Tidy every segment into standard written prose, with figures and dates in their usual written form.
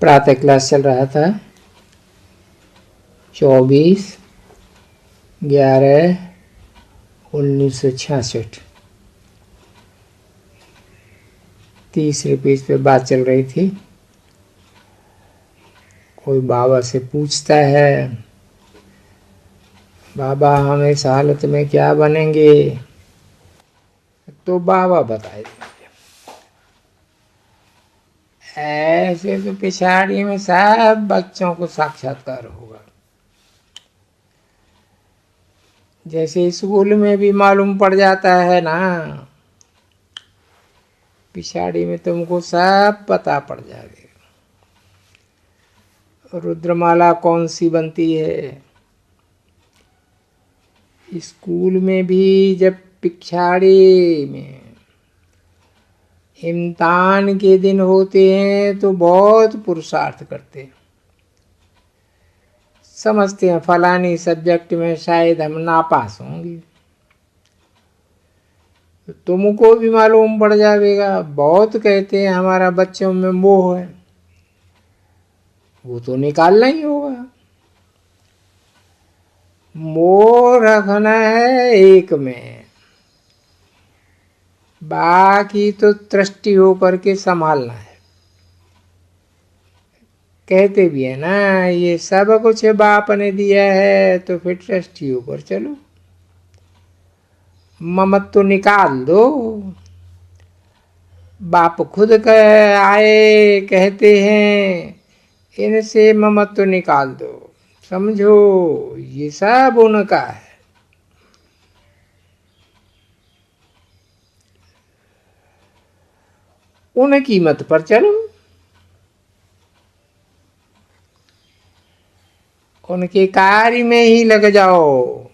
प्रातः क्लास चल रहा था 24/11/1966। तीसरे पेज पे बात चल रही थी। कोई बाबा से पूछता है, बाबा हम इस हालत में क्या बनेंगे? तो बाबा बताए ऐसे तो पिछाड़ी में सब बच्चों को साक्षात्कार होगा। जैसे स्कूल में भी मालूम पड़ जाता है ना, पिछाड़ी में तुमको सब पता पड़ जाएगा। रुद्रमाला कौन सी बनती है? स्कूल में भी जब पिछाड़ी में इम्तिहान के दिन होते हैं तो बहुत पुरुषार्थ करते हैं। समझते हैं फलानी सब्जेक्ट में शायद हम नापास होंगे, तो तुमको भी मालूम पड़ जाएगा। बहुत कहते हैं हमारा बच्चों में मोह है, वो तो निकालना ही होगा। मोह रखना है एक में, बाकी तो दृष्टि होकर के संभालना है। कहते भी है ना, ये सब कुछ बाप ने दिया है तो फिर दृष्टि ऊपर चलो, ममत्व तो निकाल दो। बाप खुद कह आए कहते हैं इनसे ममत्व तो निकाल दो, समझो ये सब उनका है। उनकी मत पर चलो, उनके कार्य में ही लग जाओ।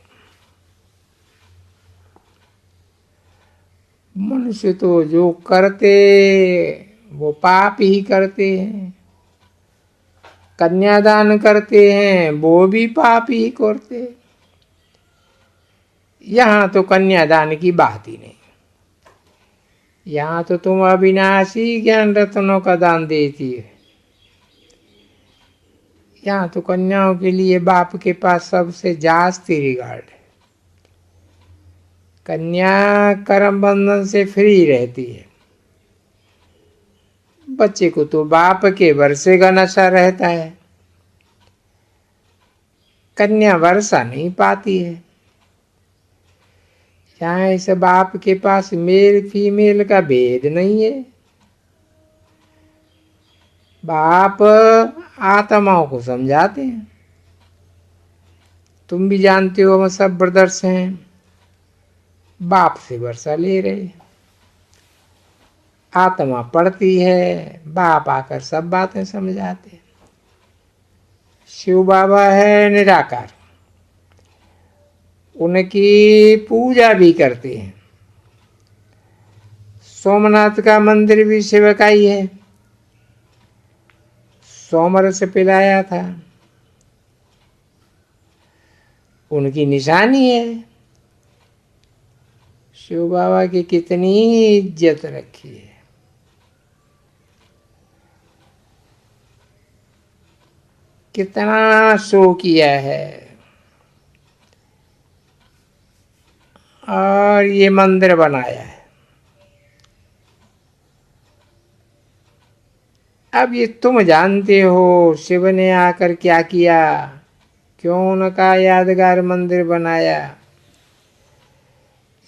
मनुष्य तो जो करते वो पाप ही करते हैं, कन्यादान करते हैं वो भी पाप ही करते। यहाँ तो कन्यादान की बात ही नहीं, यहाँ तो तुम अविनाशी ज्ञान रत्नों का दान देती है। यहाँ तो कन्याओं के लिए बाप के पास सबसे जास्ती रिगार्ड है। कन्या कर्म बंधन से फ्री रहती है, बच्चे को तो बाप के वर्षे का नशा रहता है। कन्या वर्षा नहीं पाती है। यहाँ इस बाप के पास मेल फीमेल का भेद नहीं है। बाप आत्माओं को समझाते हैं। तुम भी जानते हो हम सब ब्रदर्स हैं, बाप से वर्षा ले रहे। आत्मा पढ़ती है, बाप आकर सब बातें समझाते हैं। शिव बाबा है निराकार, उनकी पूजा भी करते हैं। सोमनाथ का मंदिर भी शिव का ही है। सोमरस पिलाया था, उनकी निशानी है। शिव बाबा की कितनी इज्जत रखी है। कितना शो किया है। और ये मंदिर बनाया है। अब ये तुम जानते हो शिव ने आकर क्या किया, क्यों उनका यादगार मंदिर बनाया,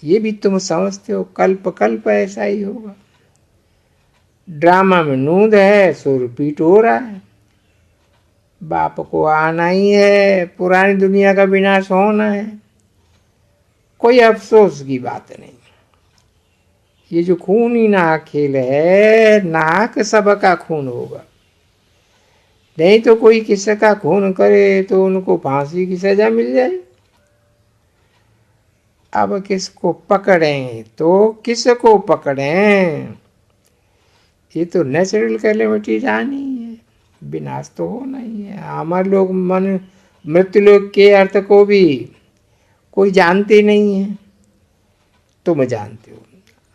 ये भी तुम समझते हो। कल्प कल्प ऐसा ही होगा। ड्रामा में नूंद है सो रिपीट हो रहा है। बाप को आना ही है, पुरानी दुनिया का विनाश होना है, कोई अफसोस की बात नहीं। ये जो खून ही नाक खेल है, नाक सबका खून होगा। नहीं तो कोई किसका खून करे तो उनको फांसी की सजा मिल जाए। अब किसको पकड़ें तो किसको पकड़ें? ये तो नेचुरल कैलेमिटी जानी है, विनाश तो होना ही है। अमर लोग मन मृत्यु लोग के अर्थ को भी कोई जानते नहीं है, तुम जानते हो।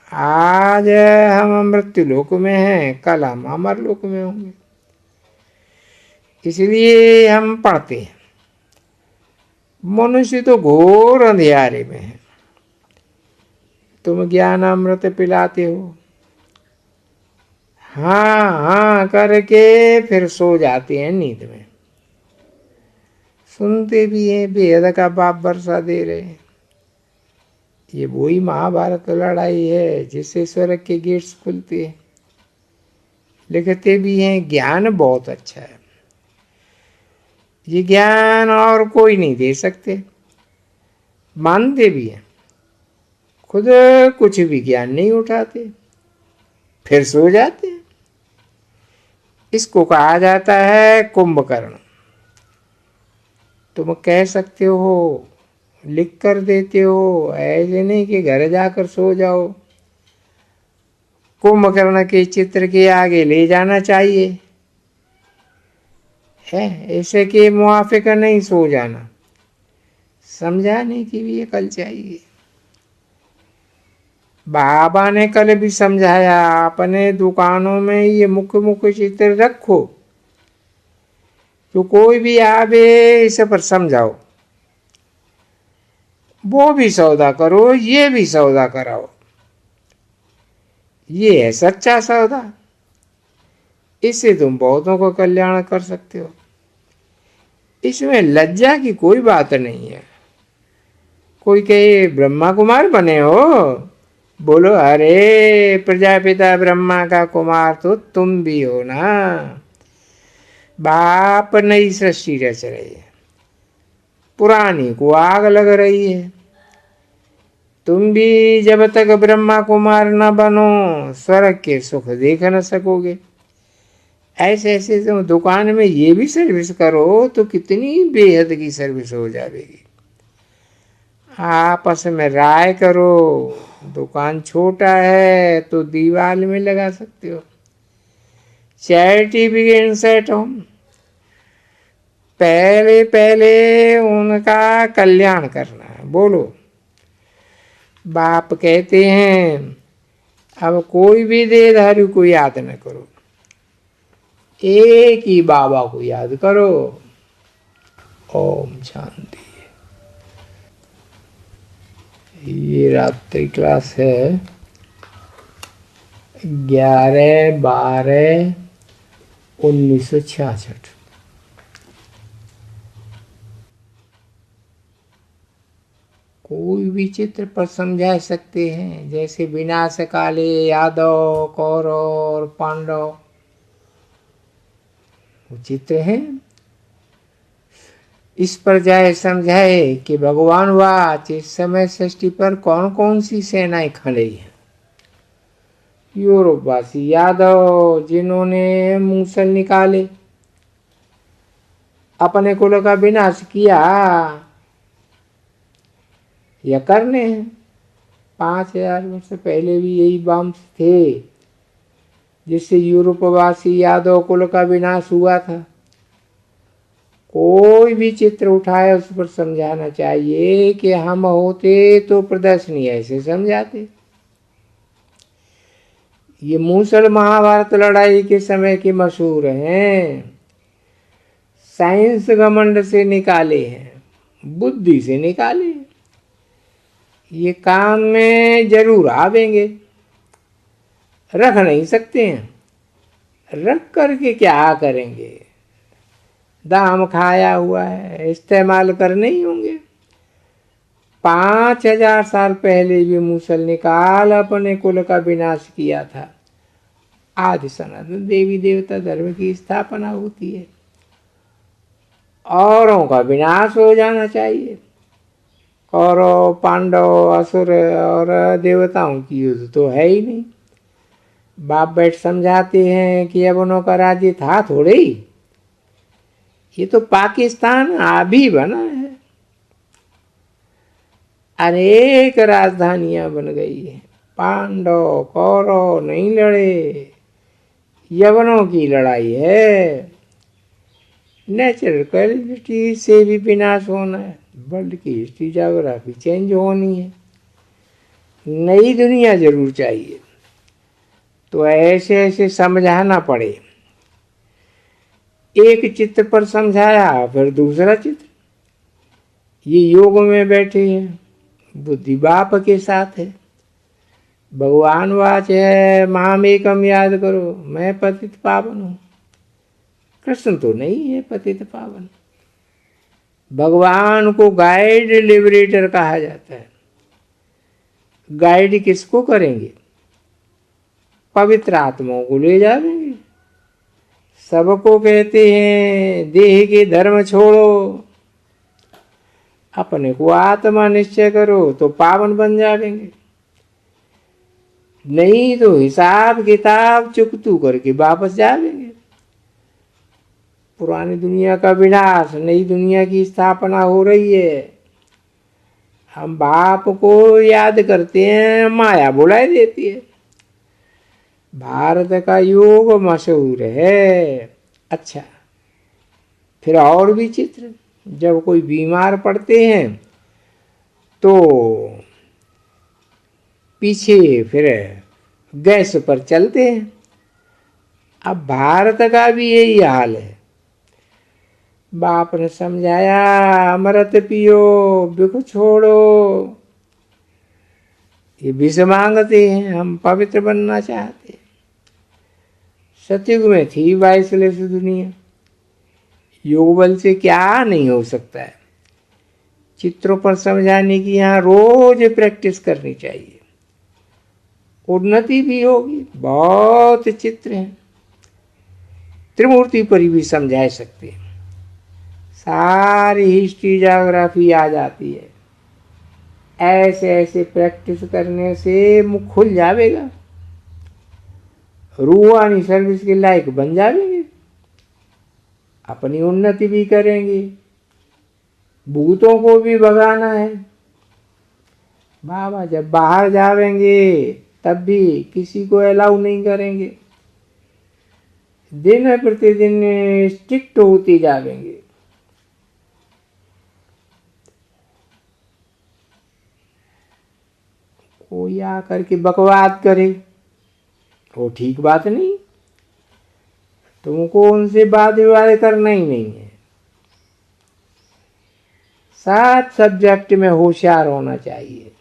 आज हम मृत्यु लोक में हैं, कल हम अमर लोक में होंगे। इसलिए हम पढ़ते हैं। मनुष्य तो घोर अंधियारे में है, तुम ज्ञान अमृत पिलाते हो, हाँ हाँ करके फिर सो जाते हैं नींद में। सुनते भी हैं बेहद का बाप बरसा दे रहे हैं। ये वही महाभारत लड़ाई है जिससे स्वर्ग के गेट्स खुलते हैं। लिखते भी हैं ज्ञान बहुत अच्छा है, ये ज्ञान और कोई नहीं दे सकते। मानते भी हैं, खुद कुछ भी ज्ञान नहीं उठाते, फिर सो जाते हैं। इसको कहा जाता है कुंभकर्ण। तुम कह सकते हो, लिख कर देते हो, ऐसे नहीं कि घर जाकर सो जाओ। कुंभकर्ण के चित्र के आगे ले जाना चाहिए है, ऐसे के मुआफिक नहीं सो जाना। समझाने की भी अकल चाहिए। बाबा ने कल भी समझाया, अपने दुकानों में ये मुख्य मुख्य चित्र रखो, तो कोई भी आवे इस पर समझाओ, वो भी सौदा करो, ये भी सौदा कराओ। ये है सच्चा सौदा, इससे तुम बहुतों को कल्याण कर सकते हो। इसमें लज्जा की कोई बात नहीं है। कोई कहे ब्रह्मा कुमार बने हो, बोलो अरे प्रजापिता ब्रह्मा का कुमार तो तुम भी हो ना। बाप नई सृष्टि रच रही है, पुरानी को आग लग रही है। तुम भी जब तक ब्रह्मा कुमार न बनो स्वर्ग के सुख देख न सकोगे। ऐसे ऐसे तुम दुकान में ये भी सर्विस करो तो कितनी बेहद की सर्विस हो जाएगी। आपस में राय करो, दुकान छोटा है तो दीवार में लगा सकते हो। Charity begins at home. पहले पहले उनका कल्याण करना है। बोलो, बाप कहते हैं अब कोई भी देहधारी को याद न करो, एक ही बाबा को याद करो। ओम शांति। ये रात्रि क्लास है 11/12/1966। कोई भी चित्र पर समझा सकते हैं, जैसे विनाश काले यादव कौरव और पांडव, वो चित्र है। इस पर जाए समझाए कि भगवान वाच इस समय सृष्टि पर कौन कौन सी सेनाएं खड़ी हैं। यूरोपवासी यादव जिन्होंने मूसल निकाले, अपने कुल का विनाश किया, या करने हैं। 5000 वर्ष पहले भी यही वंश थे जिससे यूरोपवासी यादव कुल का विनाश हुआ था। कोई भी चित्र उठाए उस पर समझाना चाहिए कि हम होते तो प्रदर्शनी ऐसे समझाते। ये मूसल महाभारत लड़ाई के समय के मशहूर हैं। साइंस घमंड से निकाले हैं, बुद्धि से निकाले। ये काम में जरूर आवेंगे, रख नहीं सकते हैं। रख करके क्या करेंगे, दाम खाया हुआ है, इस्तेमाल करने ही होंगे। 5000 साल पहले भी मूसल निकाल अपने कुल का विनाश किया था। आदि सनातन देवी देवता धर्म की स्थापना होती है, औरों का विनाश हो जाना चाहिए। कौरव पांडव असुर और देवताओं की युद्ध तो है ही नहीं। बाप बैठ समझाते हैं कि अब उनका राज्य था थोड़े ही, ये तो पाकिस्तान अभी बना है। अनेक राजधानियां बन गई हैं। पांडव कौरव नहीं लड़े, यवनों की लड़ाई है। नेचुरल कैलिटी से भी विनाश होना है। वर्ल्ड की हिस्ट्री जोग्राफी चेंज होनी है, नई दुनिया जरूर चाहिए। तो ऐसे ऐसे समझाना पड़े। एक चित्र पर समझाया, फिर दूसरा चित्र। ये योग में बैठे हैं, बुद्धि बाप के साथ है। भगवान वाच है माम एकम याद करो, मैं पतित पावन हूं। कृष्ण तो नहीं है पतित पावन। भगवान को गाइड लिबरेटर कहा जाता है। गाइड किसको करेंगे? पवित्र आत्माओं को ले जाएंगे। सबको कहते हैं देह के धर्म छोड़ो, अपने को आत्मा निश्चय करो तो पावन बन जाएंगे। नहीं तो हिसाब किताब चुकतू करके वापस जाएंगे। पुरानी दुनिया का विनाश, नई दुनिया की स्थापना हो रही है। हम बाप को याद करते हैं, माया बुलाई देती है। भारत का योग मशहूर है। अच्छा, फिर और भी चित्र। जब कोई बीमार पड़ते हैं तो पीछे फिर गैस पर चलते हैं। अब भारत का भी यही हाल है। बाप ने समझाया अमृत पियो, बिख छोड़ो। ये विष मांगते हैं, हम पवित्र बनना चाहते हैं। सतयुग में थी वाइसलेस दुनिया। योग बल से क्या नहीं हो सकता है। चित्रों पर समझाने की यहाँ रोज प्रैक्टिस करनी चाहिए, उन्नति भी होगी। बहुत चित्र हैं, त्रिमूर्ति पर भी समझा सकते हैं। सारी हिस्ट्री ज्योग्राफी आ जाती है। ऐसे ऐसे प्रैक्टिस करने से मुख खुल जाएगा, रूहानी सर्विस के लायक बन जाएंगे, अपनी उन्नति भी करेंगे। भूतों को भी भगाना है। बाबा जब बाहर जावेंगे तब भी किसी को अलाउ नहीं करेंगे। दिन प्रतिदिन स्ट्रिक्ट होती जाएंगे। कोई आकर के बकवाद करे, वो ठीक बात नहीं। तुमको उनसे वाद विवाद करना ही नहीं है। 7 सब्जेक्ट में होशियार होना चाहिए।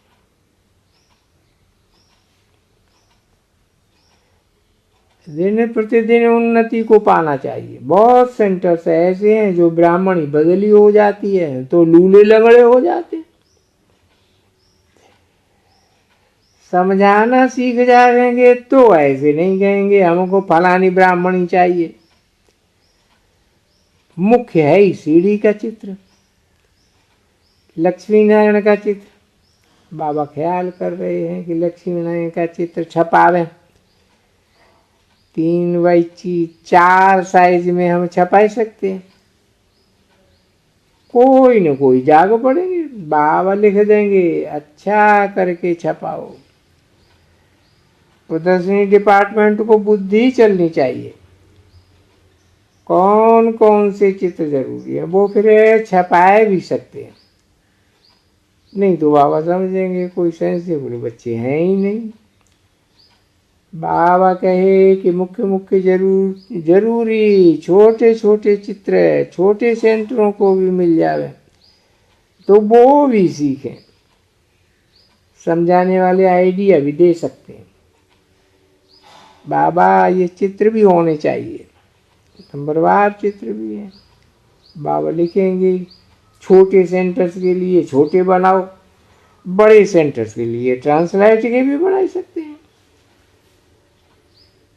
दिन प्रतिदिन उन्नति को पाना चाहिए। बहुत सेंटर्स ऐसे हैं जो ब्राह्मणी बदली हो जाती है तो लूले लगड़े हो जाते। समझाना सीख जाएंगे तो ऐसे नहीं कहेंगे हमको फलानी ब्राह्मणी चाहिए। मुख्य है ही सीढ़ी का चित्र, लक्ष्मी नारायण का चित्र। बाबा ख्याल कर रहे हैं कि लक्ष्मी नारायण का चित्र छपावे। 3x4 साइज में हम छपा सकते हैं। कोई न कोई जाग पड़ेंगे, बाबा लिख देंगे अच्छा करके छपाओ। प्रदर्शनी डिपार्टमेंट को बुद्धि चलनी चाहिए, कौन कौन से चित्र जरूरी है वो फिर छपाए भी सकते हैं। नहीं तो बाबा समझेंगे कोई सेंसिबल बच्चे हैं ही नहीं। बाबा कहे कि मुख्य मुख्य जरूरी छोटे छोटे चित्र छोटे सेंटरों को भी मिल जावे तो वो भी सीखें। समझाने वाले आइडिया भी दे सकते हैं। बाबा ये चित्र भी होने चाहिए, नंबरवार चित्र भी है। बाबा लिखेंगे छोटे सेंटर्स के लिए छोटे बनाओ, बड़े सेंटर्स के लिए ट्रांसलाइट के भी बना सकते हैं।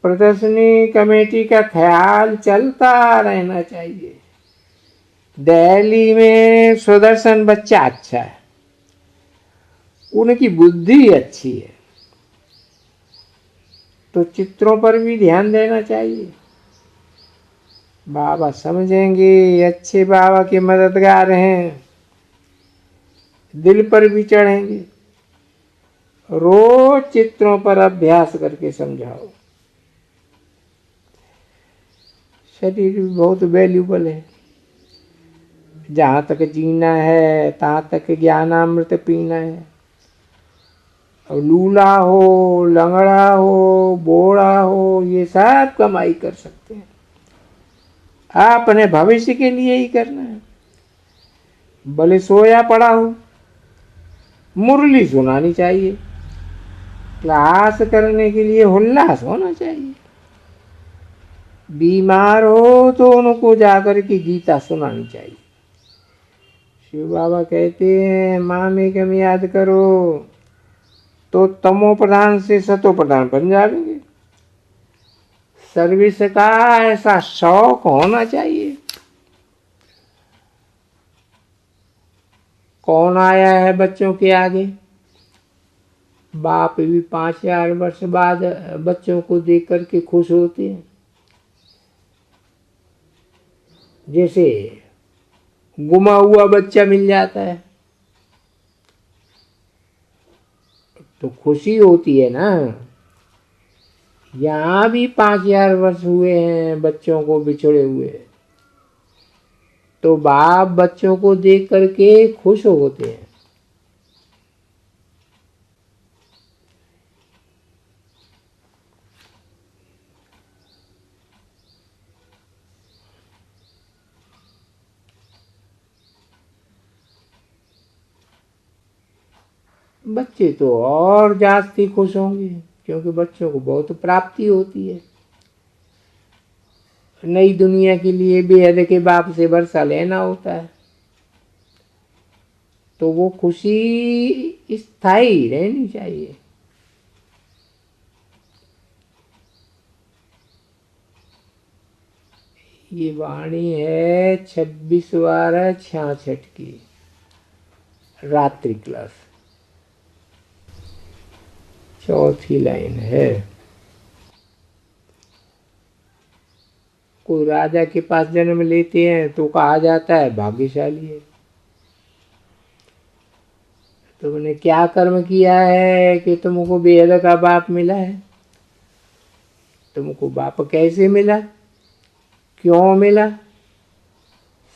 प्रदर्शनी कमेटी का ख्याल चलता रहना चाहिए। दिल्ली में सुदर्शन बच्चा अच्छा है, उनकी बुद्धि अच्छी है, तो चित्रों पर भी ध्यान देना चाहिए। बाबा समझेंगे अच्छे बाबा के मददगार हैं, दिल पर भी चढ़ेंगे। रोज चित्रों पर अभ्यास करके समझाओ। शरीर भी बहुत वैल्यूबल है। जहाँ तक जीना है तहाँ तक ज्ञानामृत पीना है। और लूला हो, लंगड़ा हो, बोड़ा हो, ये सब कमाई कर सकते हैं। अपने भविष्य के लिए ही करना है। भले सोया पड़ा हो, मुरली सुनानी चाहिए। क्लास करने के लिए उल्लास होना चाहिए। बीमार हो तो उनको जाकर के गीता सुनानी चाहिए। शिव बाबा कहते हैं मामे कम याद करो तो तमो प्रधान से सतो प्रधान बन जाएंगे। सर्विस का ऐसा शौक होना चाहिए। कौन आया है बच्चों के आगे? बाप भी 5,000 वर्ष बाद बच्चों को देख करके खुश होते हैं। जैसे गुमा हुआ बच्चा मिल जाता है तो खुशी होती है ना। यहाँ भी 5,000 वर्ष हुए हैं बच्चों को बिछड़े हुए, तो बाप बच्चों को देख करके खुश होते हैं। बच्चे तो और जास्ती खुश होंगे क्योंकि बच्चों को बहुत प्राप्ति होती है। नई दुनिया के लिए बेहद के बाप से वर्षा लेना होता है, तो वो खुशी स्थायी रहनी चाहिए। ये वाणी है 26/12/66 की रात्रि क्लास, चौथी लाइन है। कोई राजा के पास जन्म लेते हैं तो कहा जाता है भाग्यशाली है। तुमने क्या कर्म किया है कि तुमको बेहद का बाप मिला है? तुमको बाप कैसे मिला, क्यों मिला?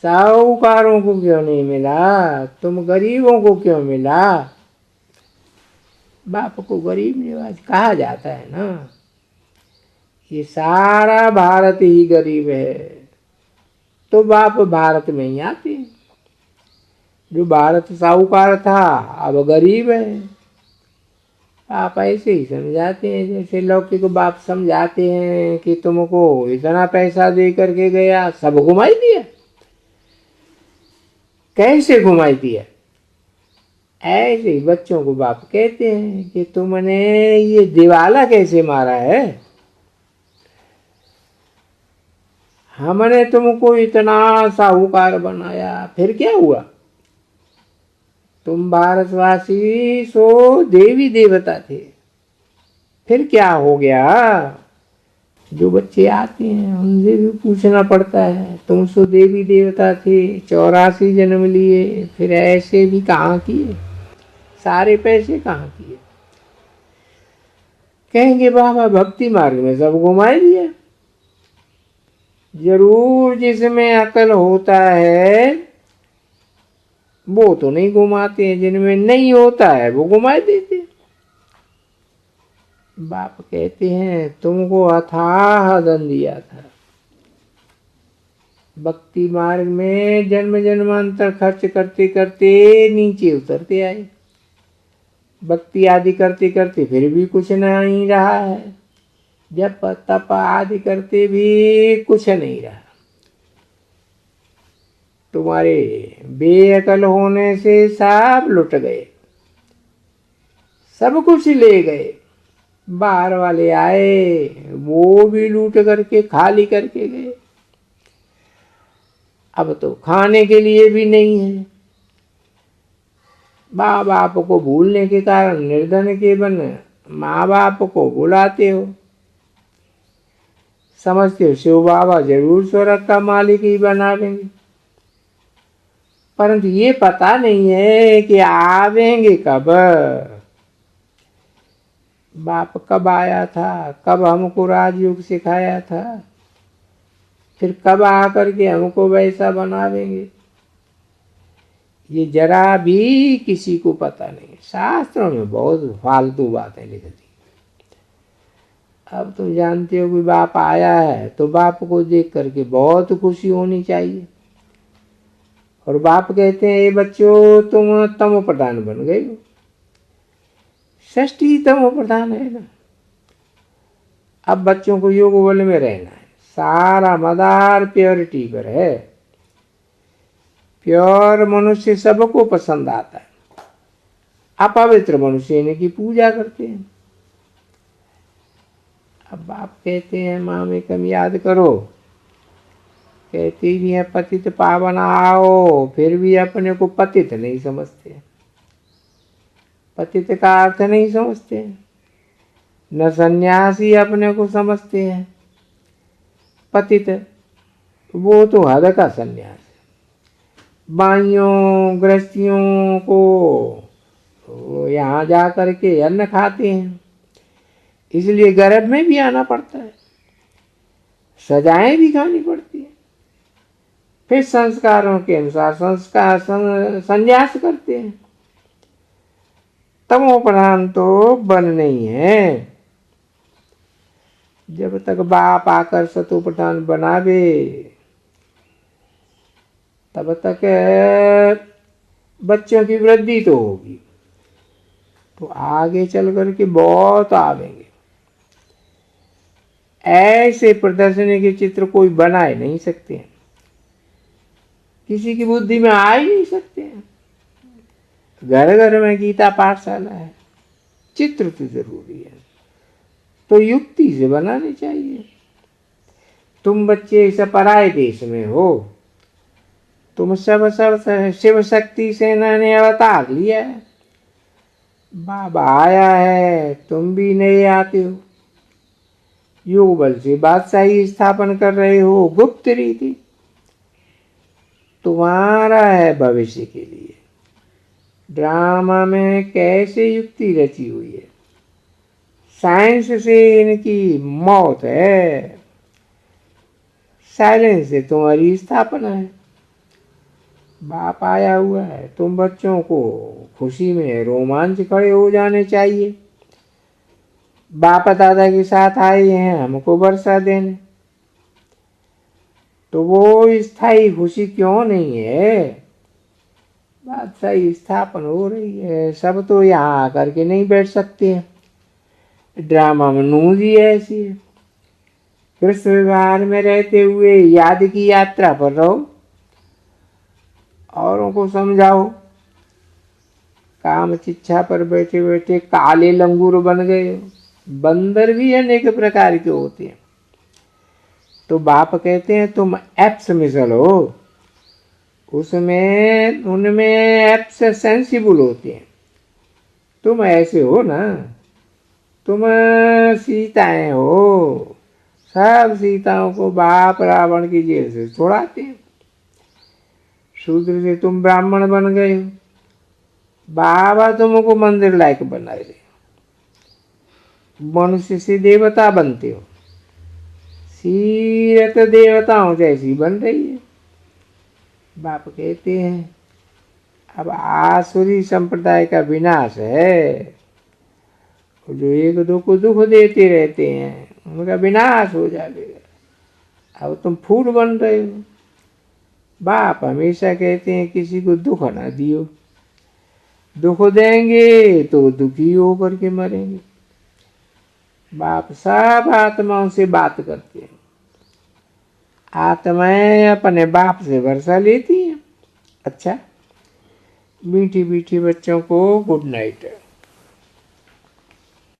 साहूकारों को क्यों नहीं मिला? तुम गरीबों को क्यों मिला? बाप को गरीब निवाज कहा जाता है ना। ये सारा भारत ही गरीब है, तो बाप भारत में ही आते हैं। जो भारत साहूकार था अब गरीब है। आप ऐसे ही समझाते हैं जैसे लौकिक बाप समझाते हैं कि तुमको इतना पैसा दे करके गया, सब घुमाई दिया। कैसे घुमाई दिया? ऐसे ही बच्चों को बाप कहते हैं कि तुमने ये दिवाला कैसे मारा है? हमने तुमको इतना साहूकार बनाया, फिर क्या हुआ? तुम भारतवासी सो देवी देवता थे, फिर क्या हो गया? जो बच्चे आते हैं उनसे भी पूछना पड़ता है, तुम सो देवी देवता थे, 84 जन्म लिए, फिर ऐसे भी कहाँ किए, सारे पैसे कहाँ किए? कहेंगे बाबा भक्ति मार्ग में सब घुमाए दिया। जरूर जिसमें अकल होता है वो तो नहीं घुमाते हैं, जिनमें नहीं होता है वो घुमा देते हैं। बाप कहते हैं तुमको अथाह धन दिया था, भक्ति मार्ग में जन्म जन्मांतर खर्च करते करते नीचे उतरते आए। भक्ति आदि करते करते फिर भी कुछ नहीं रहा है, जब तप आदि करते भी कुछ नहीं रहा। तुम्हारे बेअकल होने से सब लुट गए, सब कुछ ले गए। बाहर वाले आए वो भी लूट करके खाली करके गए। अब तो खाने के लिए भी नहीं है। माँ बाप को भूलने के कारण निर्धन के बन माँ बाप को बुलाते हो। समझते हो शिव बाबा जरूर स्वर्ग का मालिक ही बना देंगे, परंतु ये पता नहीं है कि आवेंगे कब। बाप कब आया था, कब हमको राजयोग सिखाया था, फिर कब आकर के हमको वैसा बनावेंगे, ये जरा भी किसी को पता नहीं। शास्त्रों में बहुत फालतू बातें लिख दी। अब तुम जानते हो कि बाप आया है तो बाप को देख करके बहुत खुशी होनी चाहिए। और बाप कहते हैं, ये बच्चों तुम तमो प्रधान बन गए हो। षष्ठी तमो प्रधान है ना। अब बच्चों को योग बल में रहना है। सारा मदार प्योरिटी पर है। प्योर मनुष्य सबको पसंद आता है। अपवित्र मनुष्य इनकी पूजा करते हैं। अब बाप कहते हैं, माँ में कम याद करो। कहती भी है, पतित पावन आओ, फिर भी अपने को पतित नहीं समझते। पतित का अर्थ नहीं समझते। न सन्यासी अपने को समझते हैं। पतित वो तो हद का सन्यास है। बाइयों गृहस्थियों को यहाँ जा करके अन्न खाते हैं, इसलिए गर्भ में भी आना पड़ता है, सजाएं भी खानी पड़ती है, फिर संस्कारों के अनुसार संस्कार संन्यास करते हैं। तमो प्रधान तो बन नहीं है। जब तक बाप आकर सतो प्रधान बनावे तब तक बच्चों की वृद्धि तो होगी, तो आगे चल करके बहुत आवेंगे। ऐसे प्रदर्शनी के चित्र कोई बना ही नहीं सकते हैं, किसी की बुद्धि में आ ही नहीं सकते हैं। घर घर में गीता पाठशाला है, चित्र तो जरूरी है, तो युक्ति से बनाने चाहिए। तुम बच्चे इस पराये देश में हो, तुम सब शिव शक्ति सेना ने अवतार लिया है। बाबा आया है, तुम भी नहीं आते हो। योग बल से बादशाही स्थापन कर रहे हो, गुप्त रीति तुम्हारा है भविष्य के लिए। ड्रामा में कैसे युक्ति रची हुई है, साइंस से इनकी मौत है, साइलेंस से तुम्हारी स्थापना है। बाप आया हुआ है, तुम बच्चों को खुशी में रोमांच खड़े हो जाने चाहिए। बाप दादा के साथ आए हैं हमको वर्षा देने, तो वो स्थायी खुशी क्यों नहीं है? बादशाही स्थापन हो रही है, सब तो यहाँ आकर के नहीं बैठ सकते हैं। ड्रामा में नूंद ही ऐसी है। कृष्ण व्यवहार में रहते हुए याद की यात्रा पर रहो, औरों को समझाओ। काम शिक्षा पर बैठे बैठे काले लंगूर बन गए। बंदर भी अनेक प्रकार के होते हैं, तो बाप कहते हैं तुम एप्स में चलो, उसमें उनमें एप्स सेंसिबल होते हैं। तुम ऐसे हो ना, तुम सीताएं हो, सब सीताओं को बाप रावण की जेल से छुड़ाते हैं। शूद्र से तुम ब्राह्मण बन गए हो, बाबा तुमको मंदिर लायक बना रहे। मनुष्य से देवता बनते हो, सीरत देवताओं जैसी बन रही है। बाप कहते हैं अब आसुरी संप्रदाय का विनाश है, जो एक दो को दुख देते रहते हैं उनका विनाश हो जाएगा। अब तुम फूल बन रहे हो। बाप हमेशा कहते हैं किसी को दुख ना दियो, दुख देंगे तो दुखी होकर के मरेंगे। बाप सब आत्माओं से बात करते हैं, आत्माएं अपने बाप से वर्षा लेती हैं। अच्छा, मीठी मीठी बच्चों को गुड नाइट।